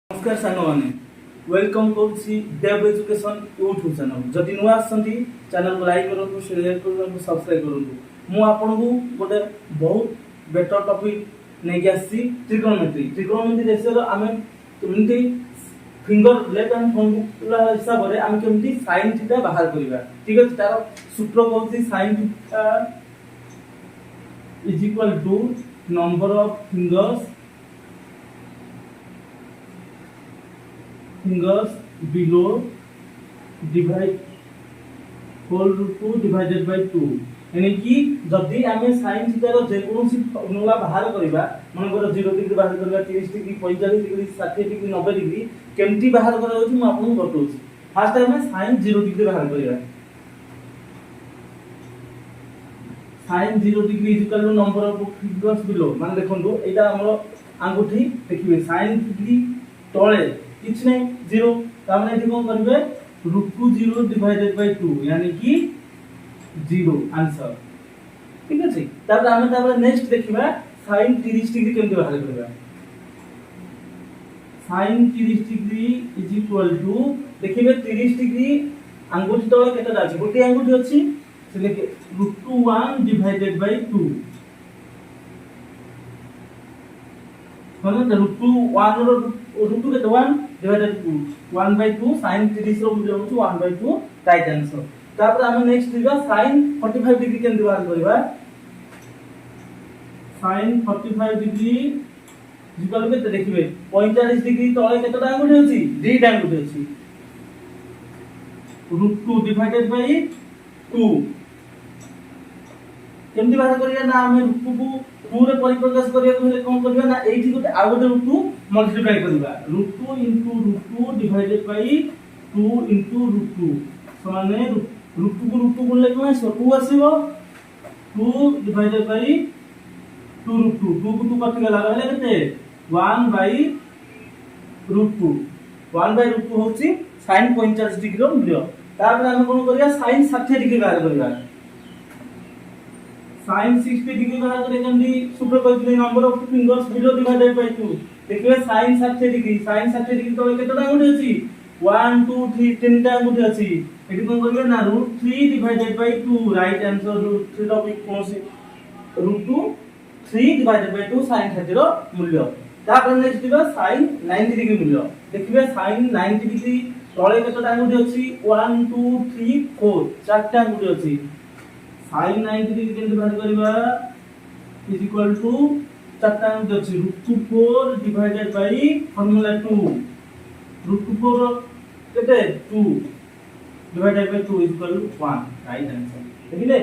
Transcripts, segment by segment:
नमस्कार सांग मैंने वेलकम करुच्ची देव एजुकेशन यूट्यूब चैनल जदि नुआ आसती चैनल को लाइक करूँ शेयर करूँ सब्सक्राइब करूँ मु आपन को गोटे बहुत बेटर टॉपिक नहीं आसी ट्रिगोनोमेट्री रेशियो आम केमती फिंगर लेफ्ट हैंड फॉर्मूला हिसाब से आम केमती sin थीटा बाहर करबा ठीक अछि तार सूत्र कहउछि sin theta is equal to number of fingers below divide whole root 2 divided by 2 यानी कि जदी आमे sin थीटा रो जे कोनसी फॉर्मूला बाहर करबा मन को 0 डिग्री बाहर करबा 30 डिग्री 45 डिग्री 60 डिग्री 90 डिग्री केमती बाहर करा होछि म आपन बतौछि फर्स्ट टाइम sin 0 डिग्री बाहर करबा sin 0 degree is equal to number of fingers below मान देखंतु एटा हमर अंगूठी देखिबे sin डिग्री तळे किछ नहीं 0 तामने एठी कोन करबे √2 0 डिवाइडेड बाय 2 यानी कि 0 आंसर ठीक अछि तापर हम तापर नेक्स्ट देखिबा sin 30 डिग्री केमते बाहर करबा sin 30 degree is equal to देखिबे 30 डिग्री अंगूठी तळे केटा अछि गोटे अंगूठी अछि से लेके √2 1 डिवाइडेड बाय 2 मतलब √2 1 रो √2 के 1 डिवाइडेड 2 1 by 2 sin 30 रो मूल्य होछु 1 by 2 राइट आंसर तापर हम नेक्स्ट दिबा sin 45 डिग्री केन बाहर करबा sin 45 डिग्री इक्वल केते देखिबे 45 डिग्री तळे केतटा अंगूठी अछि दुईटा अंगूठी अछि √2 डिवाइडेड बाय 2 केमती बाहर करिया ना हम √2 को 2 रे परिप्रकाश करिया हेले कोन करबा ना एठी गोटे आ गोटे √2 मल्टीप्लाई करबा √2 √2 डिवाइडेड बाय 2 √2 समान √2 को √2 गुणले कोन आसो 2 आसीबो 2 डिवाइडेड बाय 2 √2 2 को 2 कटि गेला रहले केते 1 by √2 1 by √2 होची sin 45 डिग्री रो मूल्य तापर हम कोन करिया sin 60 डिग्री बाहर करबा sin 60 डिग्री बाहर करे केमदी सूत्र कहथि number of fingers below divided by 2 देखिबे sin 60 degree तो केतटा अंगूठी अछि 1 2 3 तीनटा अंगूठी अछि एठी कोन करबे ना √3 डिवाइडेड बाय 2 राइट आंसर √3 रो कोनसी √2 3 डिवाइडेड बाय 2 sin 30 रो मूल्य तापर नेक्स्ट दिबा sin 90 डिग्री मूल्य देखिबे sin 90 डिग्री तळे केतटा अंगूठी अछि 1 2 3 4 चारटा अंगूठी अछि sin 90 डिग्री केन बाहर करबा इज इक्वल टू चारटा अंगूठी अछि √4 डिवाइडेड बाय फार्मूला 2 √4 केते 2 divided by 2 is equal to 1 right answer देखिले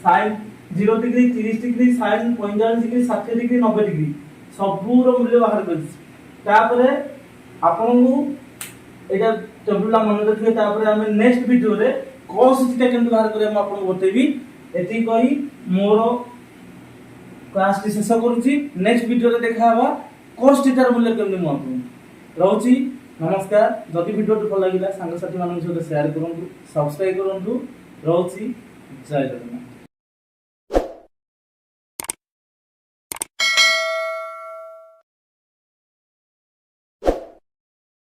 sin 0 degree 30 degree sin 45 degree 60 degree 90 degree सबू रो मूल्य बाहर करछि तापरे आपन को एटा टेबुल मन रखिबे तापरे हम नेक्स्ट वीडियो रे cos थीटा केन बाहर करे हम आपन बतेबी एति कही मोर क्लास शेष करूची नेक्स्ट वीडियो रे देखा हवा cos थीटा रो मूल्य केमने म आपन रहउची नमस्कार जदि वीडियो भल लागिला संग साथी मानन सहित शेयर करंतु सब्सक्राइब करंतु रहउची जय जगन्नाथ।